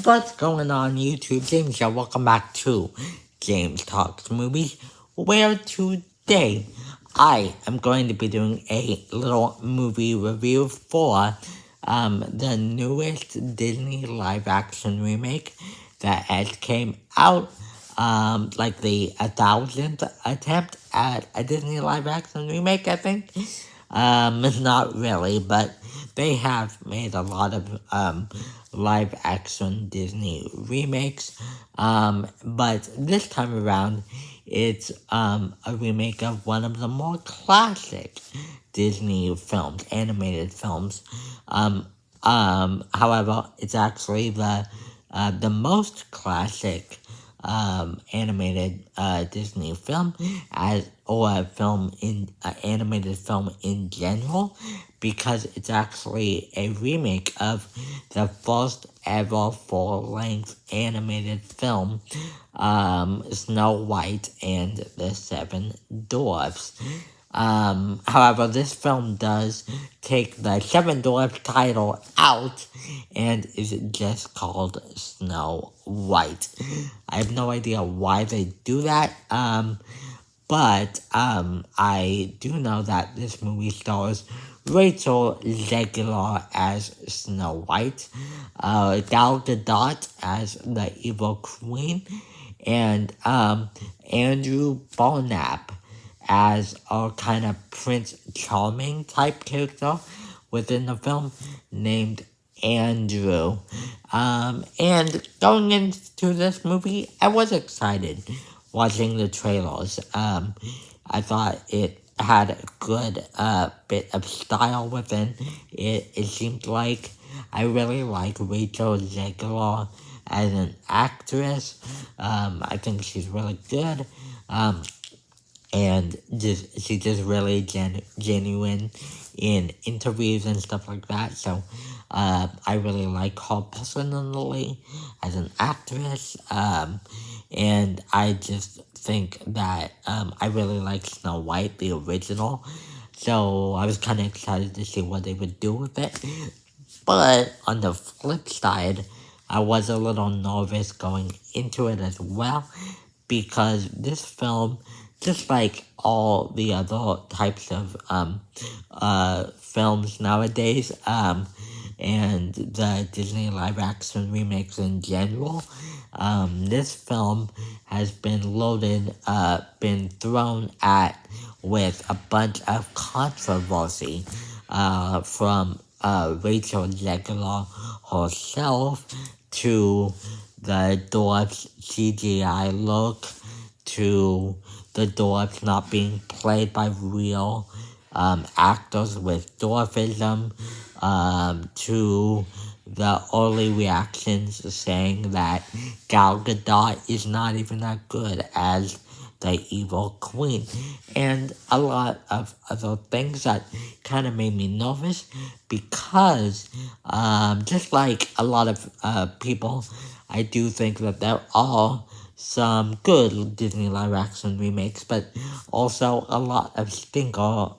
What's going on YouTube? James here. Welcome back to James Talks Movies, where today I am going to be doing a little movie review for the newest Disney live action remake that has came out, like the 1,000th attempt at a Disney live action remake, I think. Not really, but they have made a lot of live action Disney remakes. But this time around, it's a remake of one of the more classic Disney films, animated films. However, it's actually the most classic animated Disney film or animated film in general, because it's actually a remake of the first ever full-length animated film, Snow White and the Seven Dwarfs. However, this film does take the Seven Dwarfs title out and is just called Snow White. I have no idea why they do that, but I do know that this movie stars Rachel Zegler as Snow White, Gal Gadot as the Evil Queen, and Andrew Belknap as a kind of Prince Charming type character within the film named Andrew. And going into this movie, I was excited watching the trailers. I thought it had a good bit of style within it. It seemed like I really like Rachel Zegler as an actress. I think she's really good. And she's just really genuine in interviews and stuff like that. So I really like her personally as an actress. And I just think that I really like Snow White, the original. So I was kind of excited to see what they would do with it. But on the flip side, I was a little nervous going into it as well, because this film, just like all the other types of films nowadays, and the Disney live action remakes in general, this film has been been thrown at with a bunch of controversy from Rachel Zegler herself, to the dwarf's CGI look, to the dwarfs not being played by real actors with dwarfism, to the early reactions saying that Gal Gadot is not even that good as the Evil Queen, and a lot of other things that kind of made me nervous, because just like a lot of people, I do think that there are some good Disney live action remakes, but also a lot of stinkers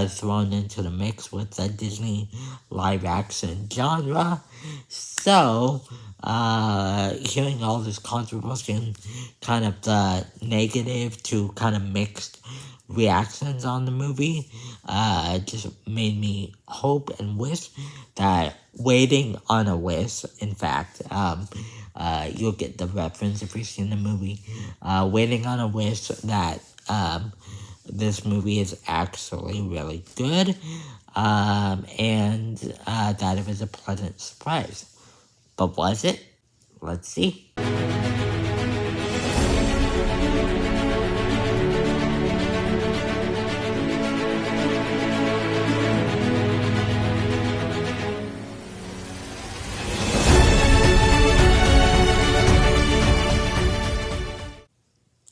thrown into the mix with the Disney live action genre. So, hearing all this controversy and kind of the negative to kind of mixed reactions on the movie, just made me hope and wish that Waiting on a Wish, in fact, you'll get the reference if you've seen the movie, Waiting on a Wish, that this movie is actually really good, and that it was a pleasant surprise. But was it? Let's see.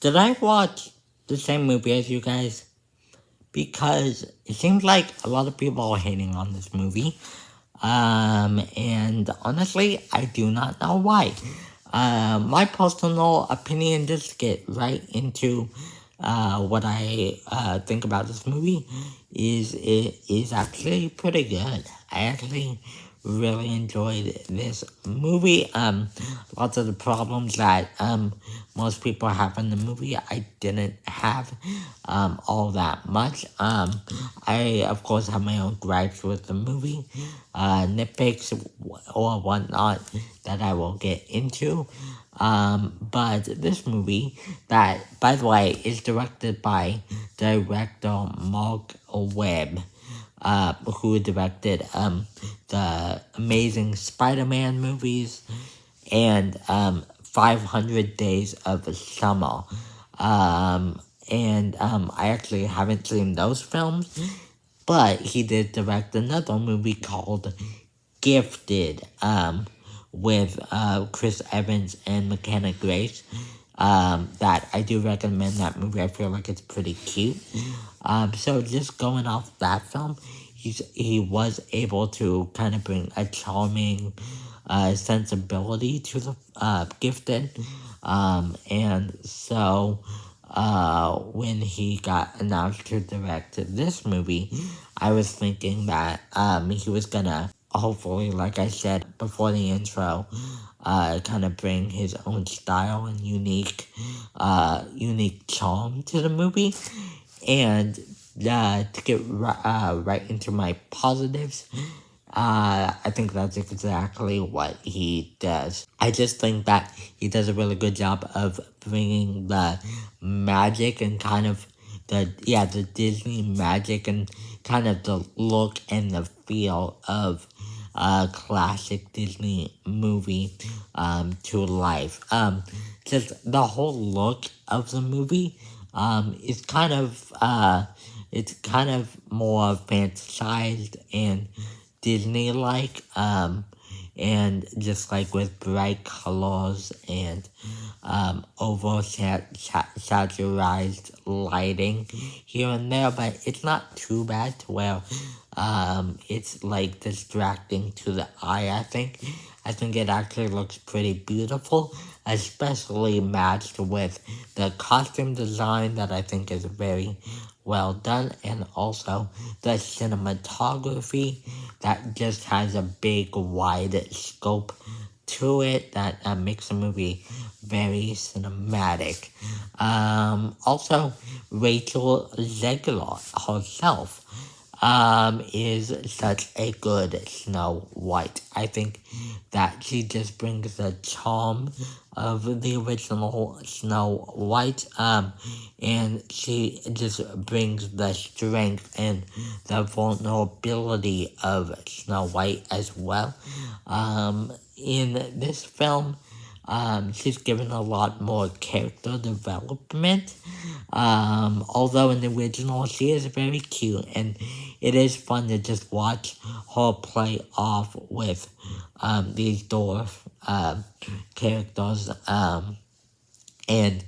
Did I watch the same movie as you guys? Because it seems like a lot of people are hating on this movie. And honestly, I do not know why. My personal opinion, just to get right into what I think about this movie, is it is actually pretty good. I actually really enjoyed this movie. Lots of the problems that most people have in the movie, I didn't have all that much. I of course have my own gripes with the movie, nitpicks or whatnot that I will get into. But this movie, that by the way is directed by director Mark Webb, who directed the Amazing Spider-Man movies and 500 Days of Summer. I actually haven't seen those films, but he did direct another movie called Gifted, with Chris Evans and McKenna Grace. That I do recommend that movie. I feel like it's pretty cute. So just going off that film, he was able to kind of bring a charming sensibility to the Gifted. And so when he got announced to direct this movie, I was thinking that he was gonna hopefully, like I said before the intro, kind of bring his own style and unique charm to the movie. And to get right into my positives, I think that's exactly what he does. I just think that he does a really good job of bringing the magic and kind of the Disney magic and kind of the look and the feel of a classic Disney movie to life. Just the whole look of the movie is it's kind of more fantasized and Disney-like, and just like with bright colors and over saturized lighting here and there, but it's not too bad to where it's like distracting to the eye. I think it actually looks pretty beautiful, especially matched with the costume design that I think is very well done, and also the cinematography that just has a big wide scope to it that makes the movie very cinematic. Also, Rachel Zegler herself is such a good Snow White. I think that she just brings the charm of the original Snow White, and she just brings the strength and the vulnerability of Snow White as well. In this film, she's given a lot more character development. Although in the original she is very cute, and it is fun to just watch her play off with these dwarf characters, and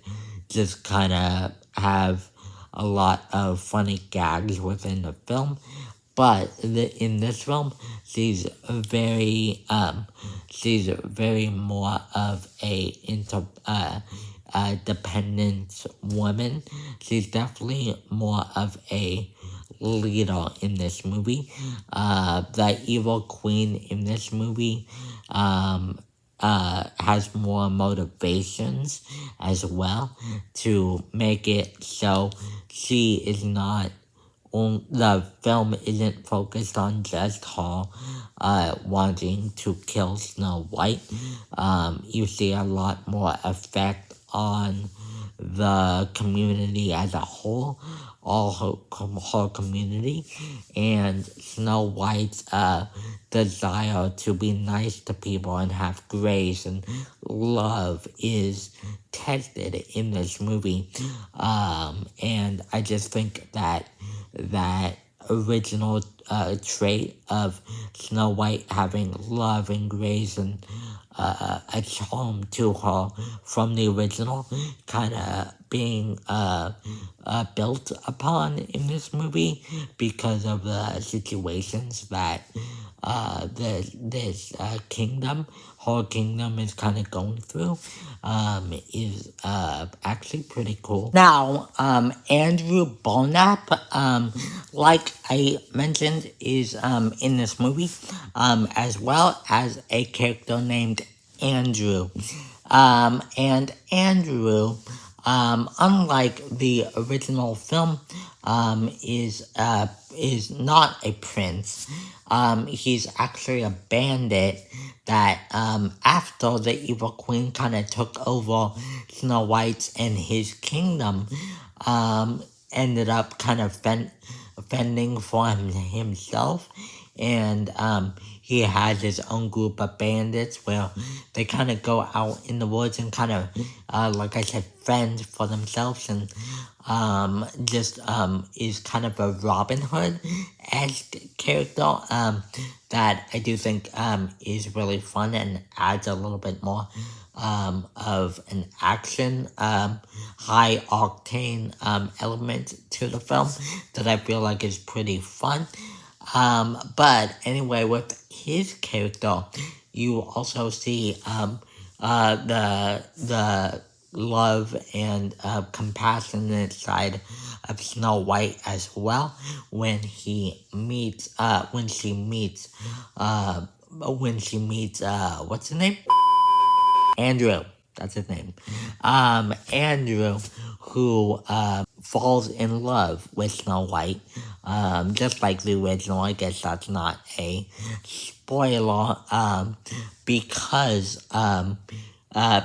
just kind of have a lot of funny gags within the film. But in this film, she's very more of a dependent woman. She's definitely more of a leader in this movie. The evil queen in this movie has more motivations as well to make it so she is not the film isn't focused on just her wanting to kill Snow White. You see a lot more effect on the community as a whole, all her community, and Snow White's desire to be nice to people and have grace and love is tested in this movie. And I just think that original trait of Snow White having love and grace and a charm to her from the original kind of being built upon in this movie because of the situations that this kingdom, whole kingdom is kind of going through, is actually pretty cool. Now, Andrew Bonap, like I mentioned, is in this movie, as well as a character named Andrew. And Andrew, unlike the original film, is not a prince. He's actually a bandit that, after the evil queen kind of took over Snow White's and his kingdom, ended up kind of fending for himself, and he has his own group of bandits where they kind of go out in the woods and kind of, like I said, fend for themselves, and just is kind of a Robin Hood-esque character, that I do think is really fun and adds a little bit more of an action, high octane element to the film that I feel like is pretty fun. But anyway, with his character, you also see the love and compassionate side of Snow White as well when she meets what's his name? Andrew. That's his name. Andrew, who falls in love with Snow White, just like the original. I guess that's not a spoiler, because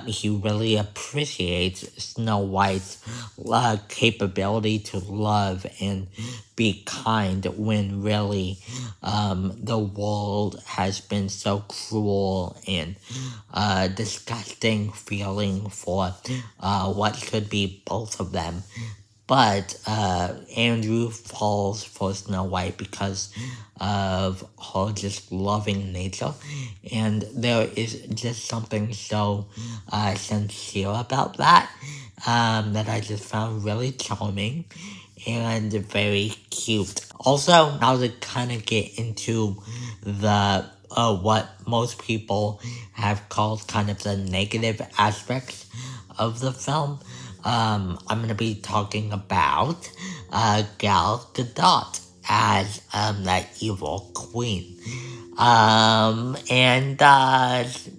he really appreciates Snow White's capability to love and be kind when really the world has been so cruel and disgusting feeling for what should be both of them. But Andrew falls for Snow White because of her just loving nature, and there is just something so sincere about that, that I just found really charming and very cute. Also, now to kind of get into the what most people have called kind of the negative aspects of the film, I'm gonna be talking about Gal Gadot as that evil queen. And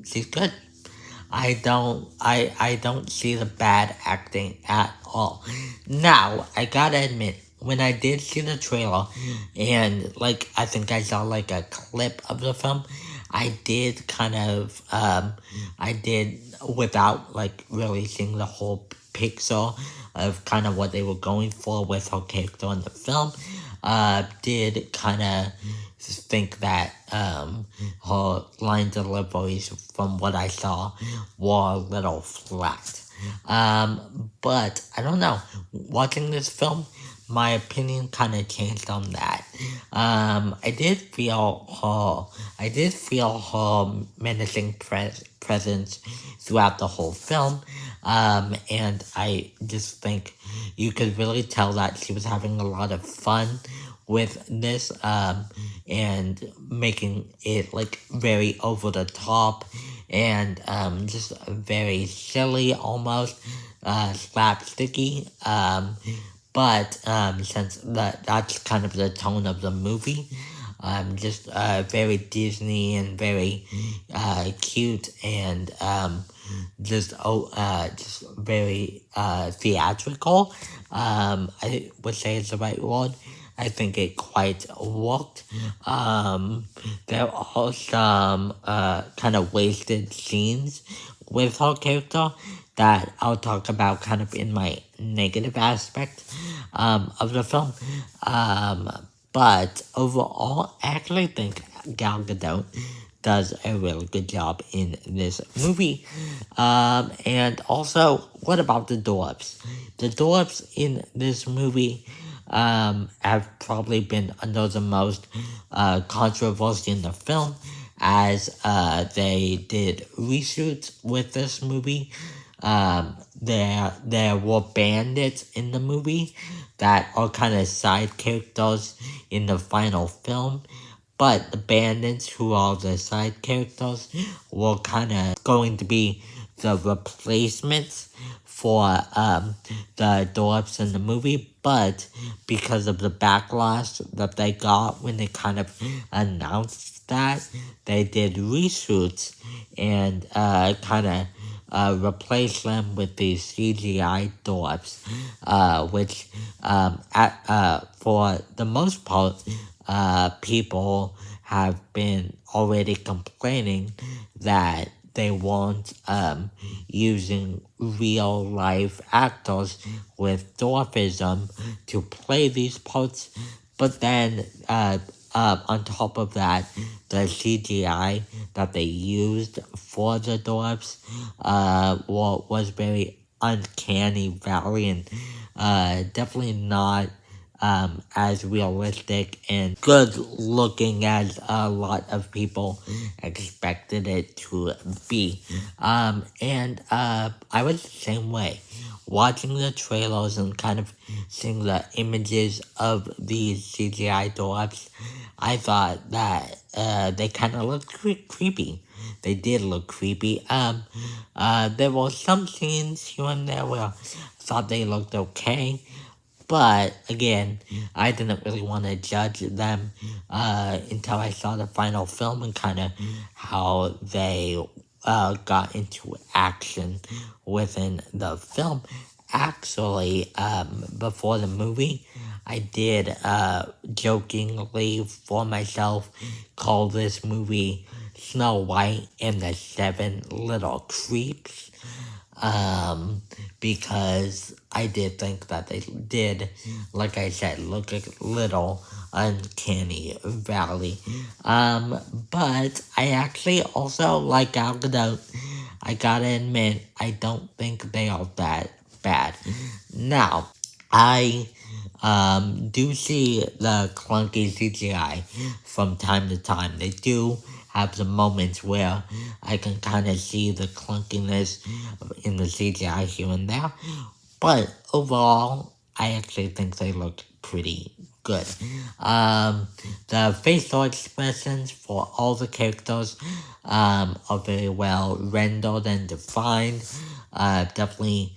she's good. I don't see the bad acting at all. Now, I gotta admit, when I did see the trailer, and like I think I saw like a clip of the film, I did kind of I did, without like really seeing the whole picture of kind of what they were going for with her character in the film, did kind of think that her line deliveries, from what I saw, were a little flat. But I don't know. Watching this film, my opinion kind of changed on that. I did feel her menacing presence throughout the whole film. And I just think you could really tell that she was having a lot of fun with this, and making it like very over the top and just very silly, almost slapsticky. But since that's kind of the tone of the movie, just very Disney and very cute and just very theatrical. I would say is the right word. I think it quite worked. There are some kind of wasted scenes with her character that I'll talk about kind of in my negative aspect of the film. But overall, I actually think Gal Gadot does a really good job in this movie. And also, what about the dwarves? The dwarves in this movie have probably been under the most controversy in the film, as they did reshoots with this movie. There were bandits in the movie that are kind of side characters in the final film, but the bandits, who are the side characters, were kind of going to be the replacements for the dwarfs in the movie, but because of the backlash that they got when they kind of announced that, they did reshoots and kind of replace them with these CGI dwarfs, which for the most part, people have been already complaining that they weren't using real life actors with dwarfism to play these parts. But then, on top of that, the CGI that they used for the dwarfs was very uncanny valley and definitely not as realistic and good looking as a lot of people expected it to be. And I was the same way. Watching the trailers and kind of seeing the images of these CGI dwarfs, I thought that they kind of looked creepy. They did look creepy. There were some scenes here and there where I thought they looked okay. But again, I didn't really want to judge them until I saw the final film and kind of how they got into action within the film. Actually, before the movie, I did jokingly for myself call this movie Snow White and the Seven Little Creeps, because I did think that they did, like I said, look a little uncanny valley. But I actually also like Gal Gadot. I gotta admit, I don't think they are that bad. Now, I do see the clunky CGI from time to time. They do have some moments where I can kind of see the clunkiness in the CGI here and there. But overall, I actually think they look pretty good. The facial expressions for all the characters are very well rendered and defined. Definitely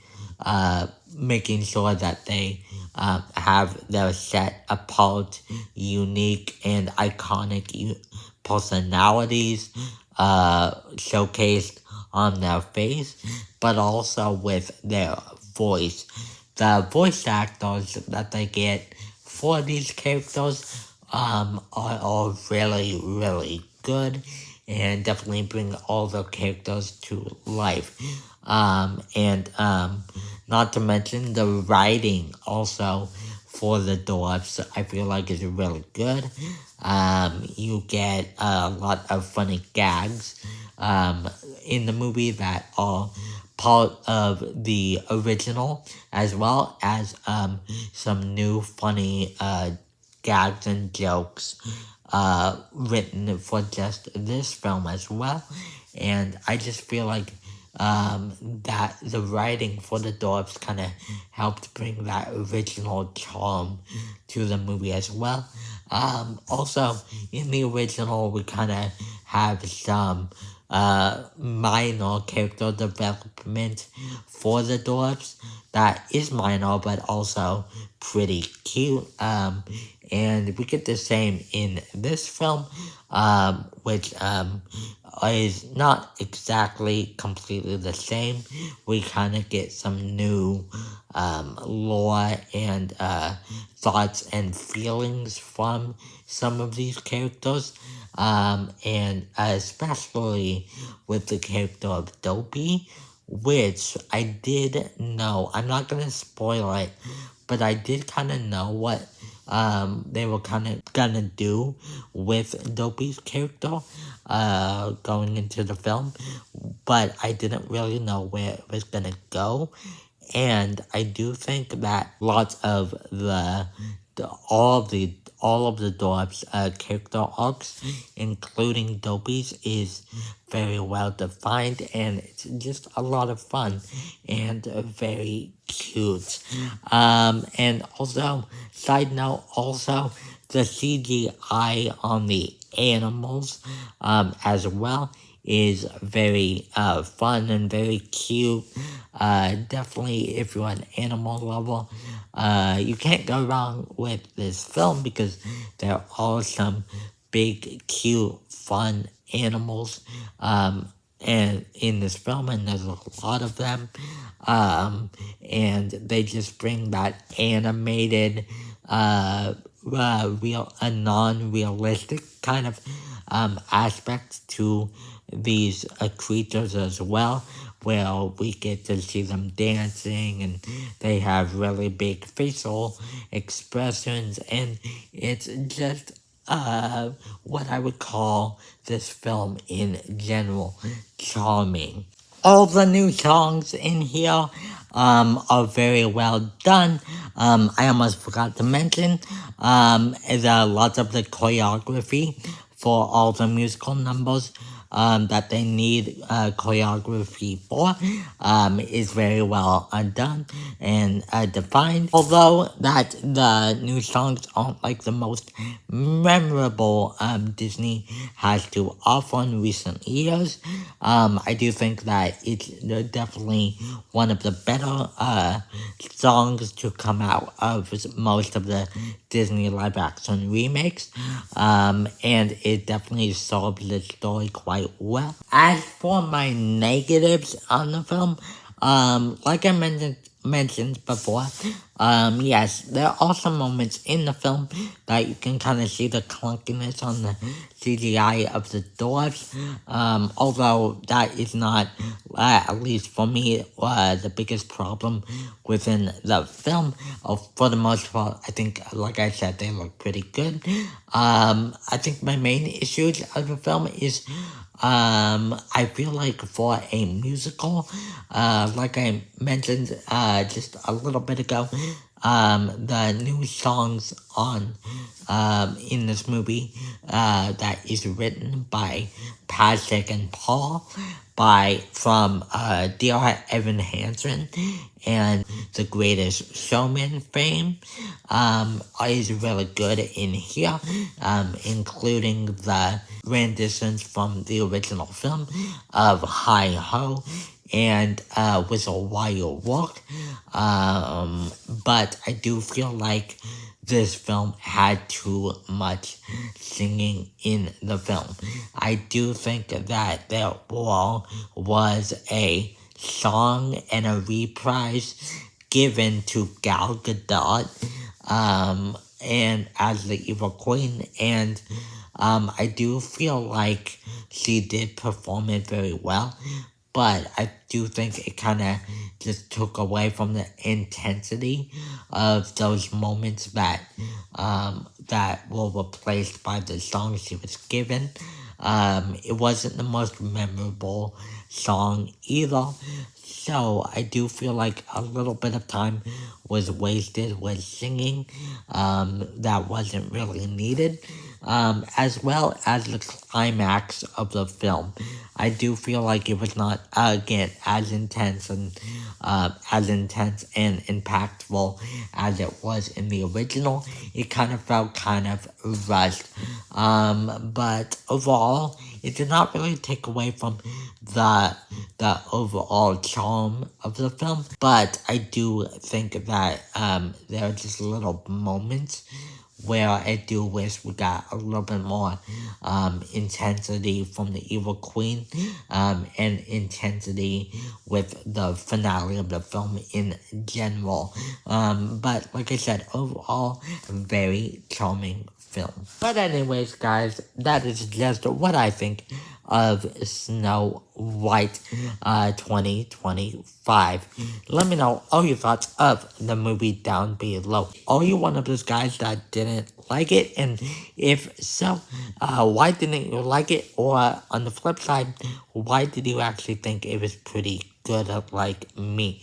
making sure that they have their set apart, unique, and iconic personalities showcased on their face, but also with their voice. The voice actors that they get for these characters are really, really good and definitely bring all the characters to life. And not to mention the writing also for the dwarfs, I feel like is really good. You get a lot of funny gags in the movie that are part of the original, as well as some new funny gags and jokes written for just this film as well. And I just feel like that the writing for the dwarfs kind of helped bring that original charm to the movie as well. Also, in the original, we kind of have some minor character development for the dwarfs that is minor but also pretty cute. And we get the same in this film, which is not exactly completely the same. We kind of get some new lore and thoughts and feelings from some of these characters, and especially with the character of Dopey, which I did know. I'm not gonna spoil it, but I did kind of know what they were kind of gonna do with Dopey's character going into the film, but I didn't really know where it was gonna go. And I do think that lots of the all of the dwarfs character arcs, including Dopey's, is very well defined, and it's just a lot of fun and very cute. And also, side note, also the CGI on the animals as well is very fun and very cute. Definitely, if you're an animal lover, you can't go wrong with this film because there are some big, cute, fun animals. And in this film, and there's a lot of them, and they just bring that animated, a non-realistic kind of aspect to these creatures as well, where we get to see them dancing and they have really big facial expressions, and it's just what I would call this film in general charming. All the new songs in here are very well done. I almost forgot to mention the lots of the choreography for all the musical numbers that they need choreography for is very well done and defined. Although that the new songs aren't like the most memorable Disney has to offer in recent years, I do think that it's definitely one of the better songs to come out of most of the Disney live action remakes, and it definitely solves the story quite well. As for my negatives on the film, like I mentioned before, yes, there are some moments in the film that you can kind of see the clunkiness on the CGI of the doors, although that is not, at least for me, the biggest problem within the film. For the most part, I think, like I said, they look pretty good. I think my main issues of the film is I feel like for a musical, like I mentioned just a little bit ago, the new songs on in this movie that is written by Patrick and Paul from D.R. Evan Hansen and The Greatest Showman fame is really good in here, including the renditions from the original film of Hi Ho and Whistle While You Walk. But I do feel like this film had too much singing in the film. I do think that there was a song and a reprise given to Gal Gadot and as the Evil Queen, and I do feel like she did perform it very well, but I do think it kind of just took away from the intensity of those moments that were replaced by the song she was given. It wasn't the most memorable song either, so I do feel like a little bit of time was wasted with singing that wasn't really needed, as well as the climax of the film. I do feel like it was not, again, as intense and impactful as it was in the original. It kind of felt kind of rushed, but overall, it did not really take away from the overall charm of the film. But I do think that there are just little moments where I do wish we got a little bit more intensity from the Evil Queen and intensity with the finale of the film in general. But like I said, overall, a very charming film. But anyways, guys, that is just what I think of Snow White 2025. Let me know all your thoughts of the movie down below. Are you one of those guys that didn't like it? And if so, why didn't you like it? Or on the flip side, why did you actually think it was pretty good like me?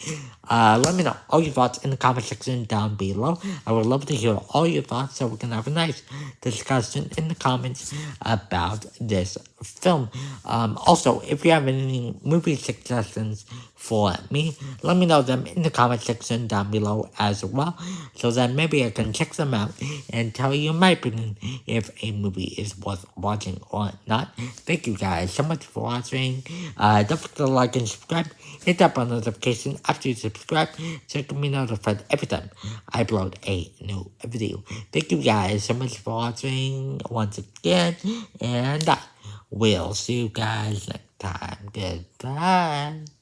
Let me know all your thoughts in the comment section down below. I would love to hear all your thoughts so we can have a nice discussion in the comments about this film. Also, if you have any movie suggestions for me, let me know them in the comment section down below as well, so that maybe I can check them out and tell you my opinion if a movie is worth watching or not. Thank you guys so much for watching. Don't forget to like and subscribe. Hit that bell notification after you subscribe so you can be notified every time I upload a new video. Thank you guys so much for watching once again, and I will see you guys next time. Goodbye.